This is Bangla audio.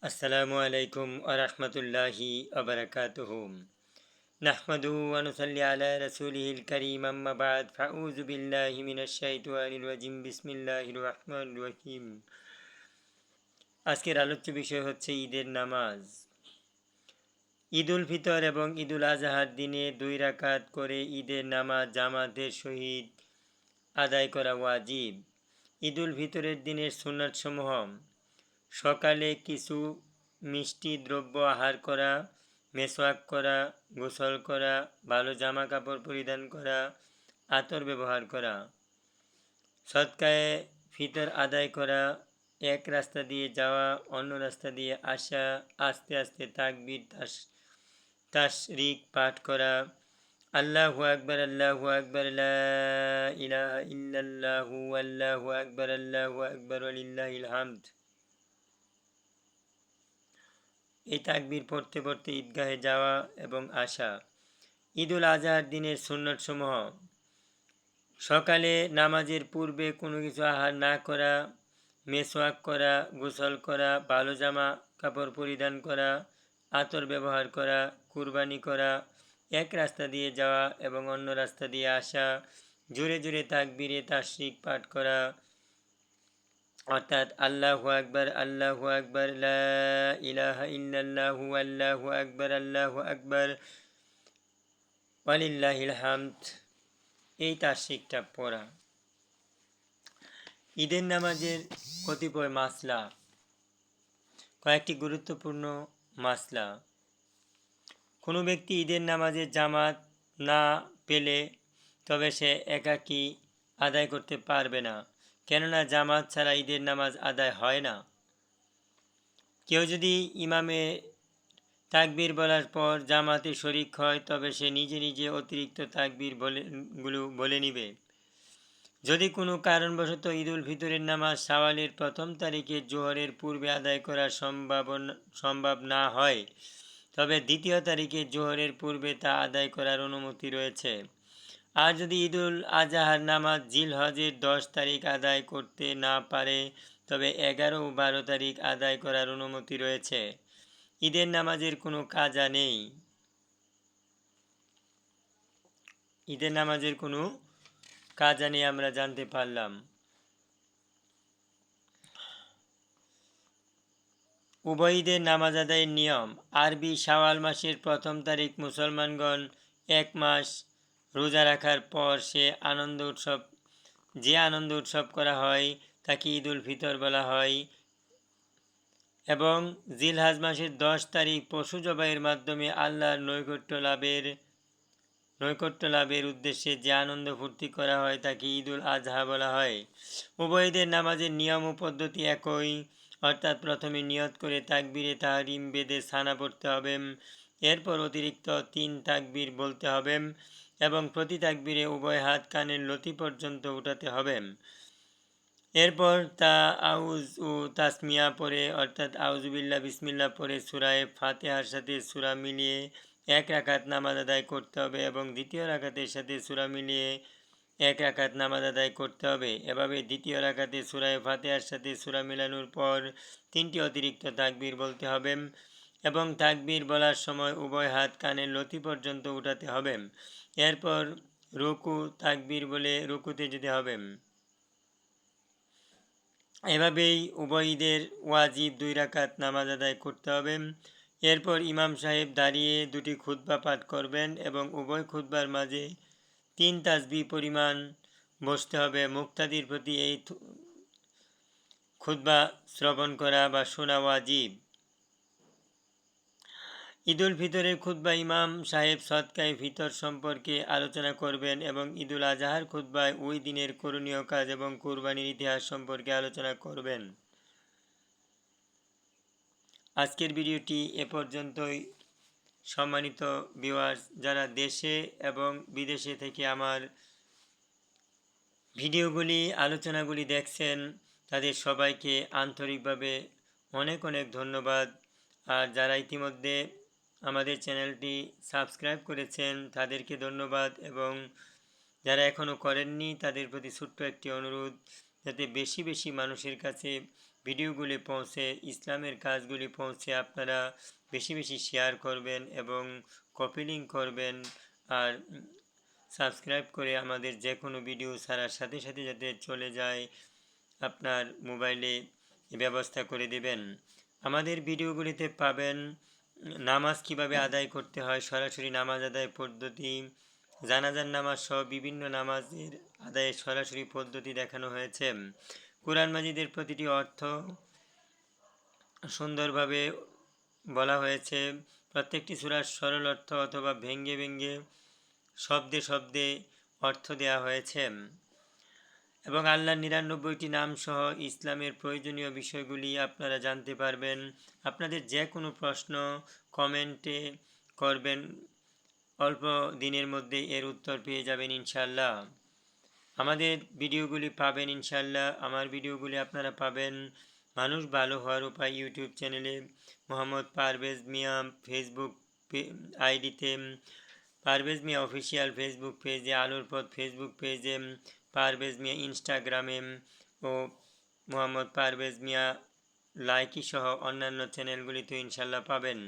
আসসালামু আলাইকুম আরহামতুল্লাহি আবরাকাতুহু নাহমাদুহু ওয়া নুসাল্লি আলা রাসূলিহিল কারীম আম্মা বা'দ ফাউযু বিল্লাহি মিনাশ শাইতানির রাজিম বিসমিল্লাহির রহমানির রহিম। আজকের আলোচ্য বিষয় হচ্ছে ঈদের নামাজ। ঈদ উল ফিতর এবং ঈদ উল আজহার দিনে 2 রাকাত করে ঈদের নামাজ জামাতের সহিত আদায় করা ওয়াজিব। ঈদ উল ফিতরের দিনের সুন্নাতসমূহ: সকালে কিছু মিষ্টি দ্রব্য আহার করা, মেসওয়াক করা, গোসল করা, ভালো জামা কাপড় পরিধান করা, আতর ব্যবহার করা। সদকায়ে ফিতর আদায় করা, এক রাস্তা দিয়ে যাওয়া অন্য রাস্তা দিয়ে আসা, আস্তে আস্তে তাকবীর তাশরিক পাঠ করা, আল্লাহু আকবার আল্লাহু আকবার লা ইলাহা ইল্লাল্লাহু আল্লাহু আকবার ওয়ালিল্লাহিল হামদ। এই তাকবীর পড়তে পড়তে ঈদগাহে যাওয়া এবং আসা। ঈদ উল আজহার দিনের সুন্নতসমূহ: সকালে নামাজের পূর্বে কোনো কিছু আহার না করা, মেসওয়াক করা, গোসল করা, ভালো জামা কাপড় পরিধান করা, আতর ব্যবহার করা, কুরবানি করা, এক রাস্তা দিয়ে যাওয়া এবং অন্য রাস্তা দিয়ে আসা, জোরে জোরে তাকবীরে তাশরিক পাঠ করা, অর্থাৎ আল্লাহু আকবার লা ইলাহা ইল্লাল্লাহু আল্লাহু আকবার ওয়ালিল্লাহিল হামদ, এই তাশরিকটা পড়া। ঈদের নামাজের কতিপয় মাসলা, কয়েকটি গুরুত্বপূর্ণ মাসলা। কোনো ব্যক্তি ঈদের নামাজের জামাত না পেলে তবে সে একাকী আদায় করতে পারবে না, কেননা জামাত ছাড়া ঈদের নামাজ আদায় হয় না। কেউ যদি ইমামে তাকবীর বলার পর জামাতে শরিক হয় তবে সে নিজে নিজে অতিরিক্ত তাকবীর বলে নিবে। যদি কোনো কারণবশত ঈদ উল ফিতরের নামাজ শাওয়ালের প্রথম তারিখে জোহরের পূর্বে আদায় করা সম্ভব না হয় তবে দ্বিতীয় তারিখে জোহরের পূর্বে তা আদায় করার অনুমতি রয়েছে। আর যদি ঈদ উল আজহার নামাজ জিলহজের 10 তারিখ আদায় করতে না পারে তবে 11 ও 12 তারিখ আদায় করার অনুমতি রয়েছে। ঈদের নামাজের কোনো কাজা নেই। ঈদের নামাজের কোনো কাজা নেই আমরা জানতে পারলাম। উভয় ঈদের নামাজ আদায়ের নিয়ম: আরবি শাওয়াল মাসের প্রথম তারিখ মুসলমানগণ 1 মাস রোজা রাখার পর যে আনন্দ উৎসব করা হয় তাকে ঈদ উল ফিতর বলা হয়, এবং জিলহজ মাসের 10 তারিখ পশু জবাইয়ের মাধ্যমে আল্লাহর নৈকট্য লাভের উদ্দেশ্যে যে আনন্দ ফুর্তি করা হয় তাকে ঈদ উল আজহা বলা হয়। উভয় ঈদের নামাজের নিয়ম ও পদ্ধতি একই, অর্থাৎ প্রথমে নিয়ত করে তাকবীরে তাহরিম বেঁধে সানা পড়তে হবে, এরপর অতিরিক্ত 3 তাকবীর বলতে হবে এবং প্রতি তাকবীরে উভয় হাত কানের লতি পর্যন্ত উঠাতে হবে। এরপর আউজ ও তাসমিয়া পড়ে অর্থাৎ আউজুবিল্লাহ বিসমিল্লাহ পড়ে সূরায়ে ফাতিহার সাথে সূরা মিলিয়ে 1 রাকাত নামাজ আদায় করতে হবে এবং দ্বিতীয় রাকাতের সাথে সূরা মিলিয়ে 1 রাকাত নামাজ আদায় করতে হবে। এভাবে দ্বিতীয় রাকাতে সূরায়ে ফাতিহার সাথে সূরা মিলানোর পর 3টি অতিরিক্ত তাকবীর বলতে হবে এবং তাকবীর বলার সময় উভয় হাত কানের লতি পর্যন্ত উঠাতে হবে। এরপর রুকু তাকবীর বলে রুকুতে যেতে হবে। এভাবেই উভয় ঈদের ওয়াজিব 2 রাকাত নামাজ আদায় করতে হবে। এরপর ইমাম সাহেব দাঁড়িয়ে 2টি খুতবা পাঠ করবেন এবং উভয় খুতবার মাঝে 3 তাসবিহ পরিমাণ বসতে হবে। মুক্তাদির প্রতি এই খুতবা শ্রবণ করা বা শোনা ওয়াজিব। ঈদ উল ফিতরের খুতবা ইমাম সাহেব সদকায়ে ফিতর সম্পর্কে আলোচনা করবেন এবং ঈদ উল আজহার খুতবায় ওই দিনের করণীয় কাজ এবং কুরবানির ইতিহাস সম্পর্কে আলোচনা করবেন। আজকের ভিডিওটি এ পর্যন্তই। সম্মানিত ভিউয়ার্স, যারা দেশে এবং বিদেশে থেকে আমার ভিডিওগুলি আলোচনাগুলি দেখছেন তাদের সবাইকে আন্তরিকভাবে অনেক অনেক ধন্যবাদ। আর যারা ইতিমধ্যে আমাদের চ্যানেলটি সাবস্ক্রাইব করেছেন তাদেরকে ধন্যবাদ, এবং যারা এখনও করেননি তাদের প্রতি ছোট্ট একটি অনুরোধ, যাতে বেশি বেশি মানুষের কাছে ভিডিওগুলি পৌঁছে, ইসলামের কাজগুলি পৌঁছে আপনারা বেশি বেশি শেয়ার করবেন এবং কপি লিঙ্ক করবেন। আর সাবস্ক্রাইব করে আমাদের যে কোনো ভিডিও ছাড়ার সাথে সাথে যাতে চলে যায় আপনার মোবাইলে ব্যবস্থা করে দেবেন। আমাদের ভিডিওগুলিতে পাবেন নামাজ কিভাবে আদায় করতে হয়, সরাসরি নামাজ আদায় পদ্ধতি, জানাজার নামাজ সহ বিভিন্ন নামাজের আদায়ের সরাসরি পদ্ধতি দেখানো হয়েছে। কোরআন মাজিদের প্রতিটি অর্থ সুন্দরভাবে বলা হয়েছে। প্রত্যেকটি সূরার সরল অর্থ অথবা ভেঙ্গে ভেঙ্গে শব্দে শব্দে অর্থ দেওয়া হয়েছে এবং আল্লাহর ৯৯টি নাম সহ ইসলামের প্রয়োজনীয় বিষয়গুলি আপনারা জানতে পারবেন। আপনাদের যে কোনো প্রশ্ন কমেন্টে করবেন, অল্প দিনের মধ্যে এর উত্তর পেয়ে যাবেন ইনশাআল্লাহ। আমাদের ভিডিওগুলি পাবেন ইনশাআল্লাহ। আমার ভিডিওগুলি আপনারা পাবেন মানুষ ভালো হওয়ার উপায় ইউটিউব চ্যানেলে, মোহাম্মদ পারভেজ মিয়া ফেসবুক আইডিতে, পারভেজ মিয়া অফিসিয়াল ফেসবুক পেজে, আলোর পথ ফেসবুক পেজে, পারভেজ মিয়া ইনস্টাগ্রামে ও মোহাম্মদ পারভেজ মিয়া লাইকি সহ অন্যান্য চ্যানেলগুলিতে ইনশাআল্লাহ পাবেন।